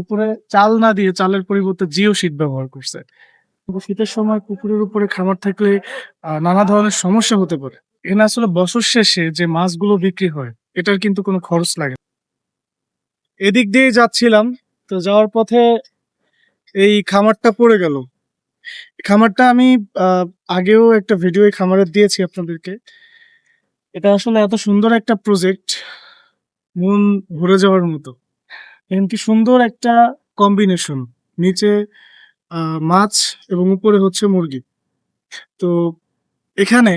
উপরে চাল না দিয়ে চালের পরিবর্তে জিও শীট ব্যবহার করছে। কিন্তু শীতের সময় পুকুরের উপরে খামার থাকলে নানা ধরনের সমস্যা হতে পারে। এখানে আসলে বছর শেষে যে মাছগুলো বিক্রি হয়, এটার কিন্তু কোনো খরচ লাগে না। এদিক দিয়েই যাচ্ছিলাম। তো যাওয়ার পথে এই খামারটা পড়ে গেল। খামারটা আমি আ আগেও একটা ভিডিও এই খামারের দিয়েছি আপনাদেরকে। এটা আসলে এত সুন্দর একটা প্রজেক্ট, মন ভরে যাওয়ার মতো। দেখেন কি সুন্দর একটা কম্বিনেশন। নিচে আ মাছ এবং উপরে হচ্ছে মুরগি। তো এখানে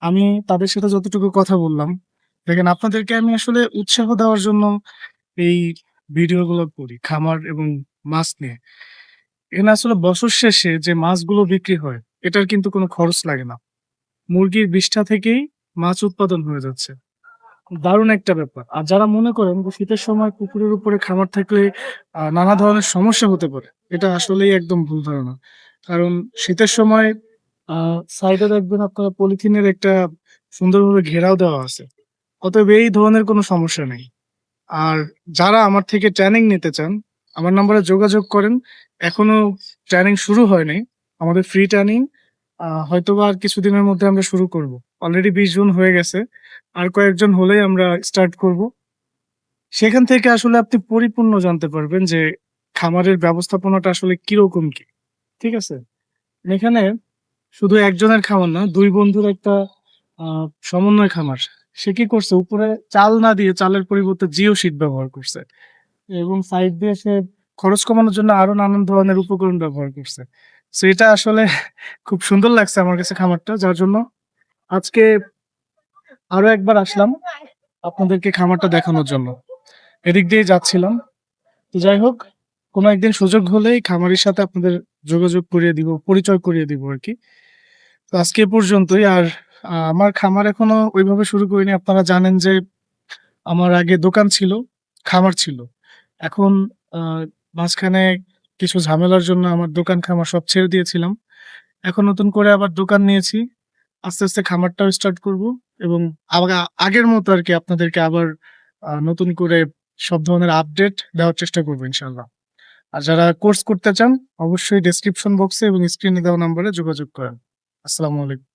আমি তাদের সাথে যতটুকু কথা বললাম, দেখেন আপনাদেরকে আমি আসলে উৎসাহ দেওয়ার জন্য এই ভিডিওগুলো করি, খামার এবং মাছ নিয়ে। এখানে আসলে বছর শেষে যে মাছগুলো বিক্রি হয়, এটার কিন্তু কোনো খরচ লাগে না। মুরগির বিষ্ঠা থেকেই মাছ উৎপাদন হয়ে যাচ্ছে। দারুণ একটা ব্যাপার। আর যারা মনে করেন যে শীতের সময় পুকুরের উপরে খামার থাকলে নানা ধরনের সমস্যা হতে পারে, এটা আসলেই একদম ভুল ধারণা। কারণ শীতের সময় আ সাইডে দেখবেন আপনারা পলিথিনের একটা সুন্দরভাবে ঘেরাও দেওয়া আছে। অতএব এই ধরনের কোনো সমস্যা নেই। আর যারা আমার থেকে ট্রেনিং নিতে চান, আমার নম্বরে যোগাযোগ করেন। এখনো ট্রেনিং শুরু হয়নি। আমাদের ফ্রি ট্রেনিং হয়তোবা আর কিছুদিনের মধ্যে আমরা শুরু করব। অলরেডি ২০ জুন হয়ে গেছে। আর কয়েকজন হলেই আমরা স্টার্ট করব। সেখান থেকে আসলে আপনি পরিপূর্ণ জানতে পারবেন যে খামারের ব্যবস্থাপনাটা আসলে কিরকম কি? ঠিক আছে? এখানে শুধু একজনের খামার না, ২ বন্ধুর একটা আ সমন্বয় খামার। সে কি করছে উপরে চাল না দিয়ে চালের পরিবর্তে জিও শীট ব্যবহার করছে। এবং সাইড দিয়ে সে খরচ কমানোর জন্য আরো নানান ধরনের উপকরণ ব্যবহার করছে। সো এটা আসলে খুব সুন্দর লাগছে আমার কাছে খামারটা। যার জন্য আজকে আরো একবার আসলাম আপনাদেরকে খামারটা দেখানোর জন্য। এদিক দিয়ে যাচ্ছিলাম। তো যাই হোক, কোনো একদিন সুযোগ হলেই খামারির সাথে আপনাদের যোগাযোগ করিয়ে দিব, পরিচয় করিয়ে দিব আরকি। তো আজকে এ পর্যন্তই। আর আমার খামার এখনো ওইভাবে শুরু করিনি। আপনারা জানেন যে আমার আগে দোকান ছিল, খামার ছিল। এখন আ মাঝখানে কিছু ঝামেলার জন্য আমার দোকান খামার সব ছেড়ে দিয়েছিলাম। এখন নতুন করে আবার দোকান নিয়েছি। আস্তে, আস্তে খামারটাও স্টার্ট করব এবং আগের মতো আরকি আপনাদেরকে আবার নতুন করে সব ধরনের আপডেট দেওয়ার চেষ্টা করব ইনশাআল্লাহ। আর যারা কোর্স করতে চান অবশ্যই ডেসক্রিপশন বক্সে এবং স্ক্রিনে দেওয়া নাম্বারে যোগাযোগ করেন। আসসালামু আলাইকুম।